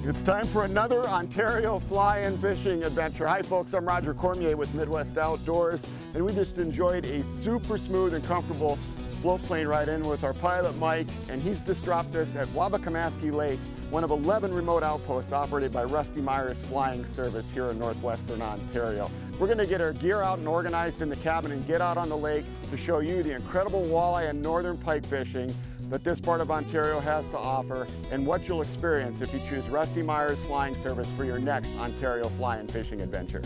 It's time for another Ontario fly-in fishing adventure. Hi folks, I'm Roger Cormier with Midwest Outdoors, and we just enjoyed a super smooth and comfortable float plane ride in with our pilot Mike, and he's just dropped us at Wapakaimaski Lake, one of 11 remote outposts operated by Rusty Myers Fly-in Service here in northwestern Ontario. We're going to get our gear out and organized in the cabin and get out on the lake to show you the incredible walleye and northern pike fishing that this part of Ontario has to offer, and what you'll experience if you choose Rusty Myers Fly-in Service for your next Ontario fly-in fishing adventure.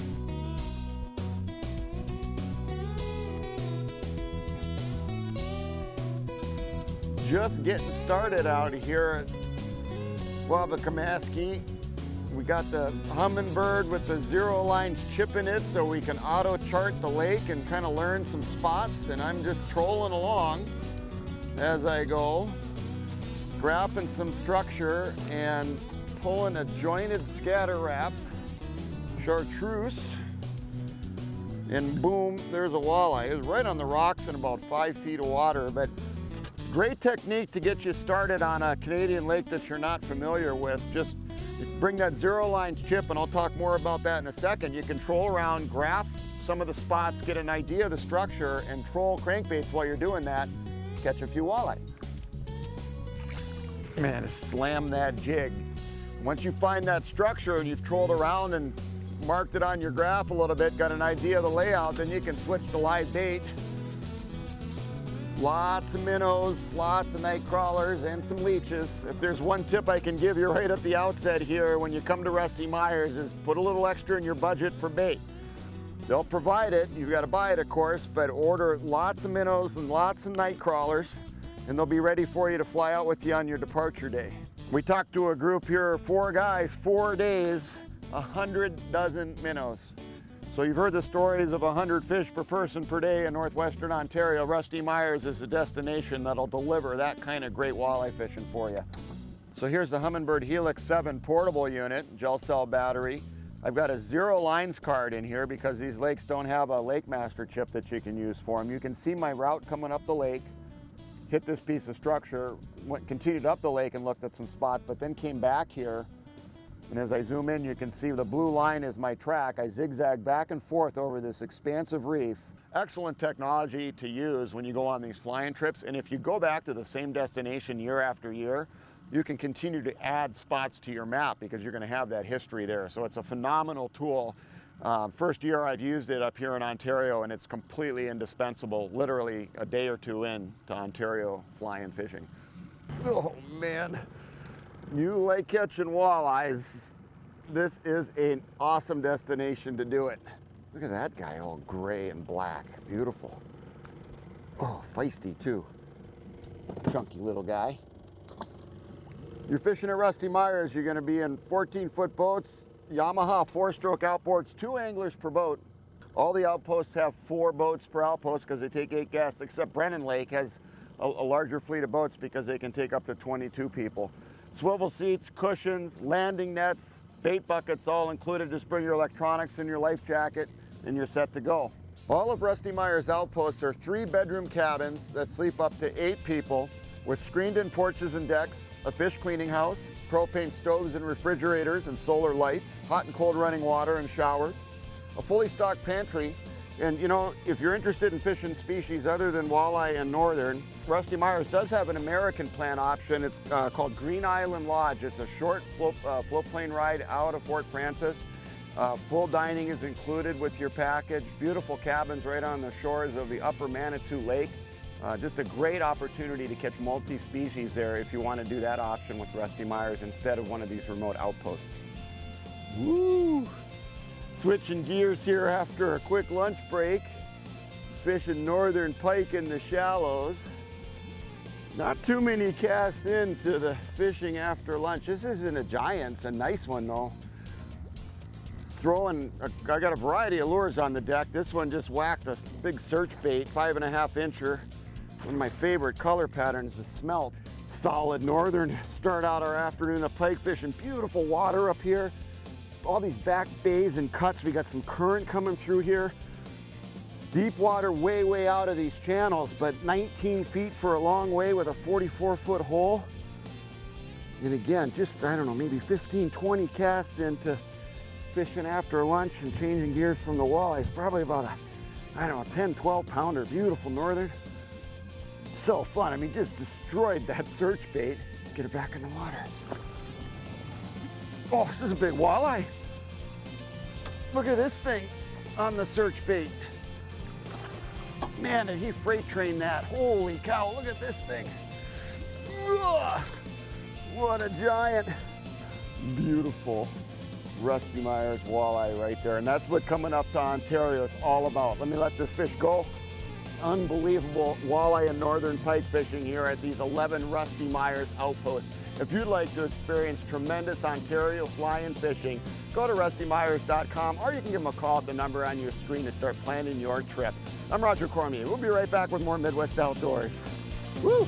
Just getting started out here at Wapakaimaski. We got the Humminbird with the zero lines chip in it so we can auto chart the lake and kind of learn some spots, and I'm just trolling along as I go, grabbing some structure and pulling a jointed scatter wrap, chartreuse, and boom, there's a walleye. It's right on the rocks in about 5 feet of water, but great technique to get you started on a Canadian lake that you're not familiar with. Just bring that zero lines chip, and I'll talk more about that in a second. You can troll around, graph some of the spots, get an idea of the structure, and troll crankbaits while you're doing that. Catch a few walleye. Man, slam that jig. Once you find that structure and you've trolled around and marked it on your graph a little bit, got an idea of the layout, then you can switch to live bait. Lots of minnows, lots of night crawlers, and some leeches. If there's one tip I can give you right at the outset here when you come to Rusty Myers is put a little extra in your budget for bait. They'll provide it, you've got to buy it of course, but order lots of minnows and lots of night crawlers, and they'll be ready for you to fly out with you on your departure day. We talked to a group here, 4 guys, 4 days, 100 dozen minnows. So you've heard the stories of 100 fish per person per day in northwestern Ontario. Rusty Myers is a destination that'll deliver that kind of great walleye fishing for you. So here's the Humminbird Helix 7 portable unit, gel cell battery. I've got a zero lines card in here because these lakes don't have a Lake Master chip that you can use for them. You can see my route coming up the lake, hit this piece of structure, continued up the lake and looked at some spots, but then came back here. And as I zoom in, you can see the blue line is my track. I zigzag back and forth over this expansive reef. Excellent technology to use when you go on these flying trips. And if you go back to the same destination year after year, you can continue to add spots to your map because you're going to have that history there. So it's a phenomenal tool. First year I've used it up here in Ontario, and it's completely indispensable, literally a day or two in to Ontario fly-in fishing. Oh man, you like catching walleyes, this is an awesome destination to do it. Look at that guy, all gray and black, beautiful. Oh, feisty too, chunky little guy. You're fishing at Rusty Myers, you're going to be in 14-foot boats, Yamaha 4-stroke outboards, 2 anglers per boat. All the outposts have 4 boats per outpost because they take 8 guests, except Brennan Lake has a larger fleet of boats because they can take up to 22 people. Swivel seats, cushions, landing nets, bait buckets, all included. Just bring your electronics and your life jacket and you're set to go. All of Rusty Myers outposts are 3-bedroom cabins that sleep up to 8 people with screened-in porches and decks, a fish cleaning house, propane stoves and refrigerators and solar lights, hot and cold running water and showers, a fully stocked pantry. And you know, if you're interested in fishing species other than walleye and northern, Rusty Myers does have an American plan option. It's called Green Island Lodge. It's a short float plane ride out of Fort Francis. Full dining is included with your package. Beautiful cabins right on the shores of the upper Manitou Lake. Just a great opportunity to catch multi-species there if you want to do that option with Rusty Myers instead of one of these remote outposts. Woo! Switching gears here after a quick lunch break. Fishing northern pike in the shallows. Not too many casts into the fishing after lunch. This isn't a giant, it's a nice one though. I got a variety of lures on the deck. This one just whacked a big search bait, 5.5 incher. One of my favorite color patterns is smelt. Solid northern. Start out our afternoon of pike fishing. Beautiful water up here. All these back bays and cuts. We got some current coming through here. Deep water way out of these channels, but 19 feet for a long way with a 44-foot hole. And again, just, I don't know, maybe 15, 20 casts into fishing after lunch and changing gears from the walleye. It's probably about a, I don't know, 10, 12 pounder, beautiful northern. So fun. I mean, just destroyed that search bait. Get it back in the water. Oh, this is a big walleye. Look at this thing on the search bait. Man, did he freight train that. Holy cow, look at this thing. Ugh, what a giant. Beautiful Rusty Myers walleye right there. And that's what coming up to Ontario is all about. Let me let this fish go. Unbelievable walleye and northern pike fishing here at these 11 Rusty Myers outposts. If you'd like to experience tremendous Ontario fly-in fishing, go to rustymyers.com, or you can give them a call at the number on your screen to start planning your trip. I'm Roger Cormier. We'll be right back with more Midwest Outdoors. Woo!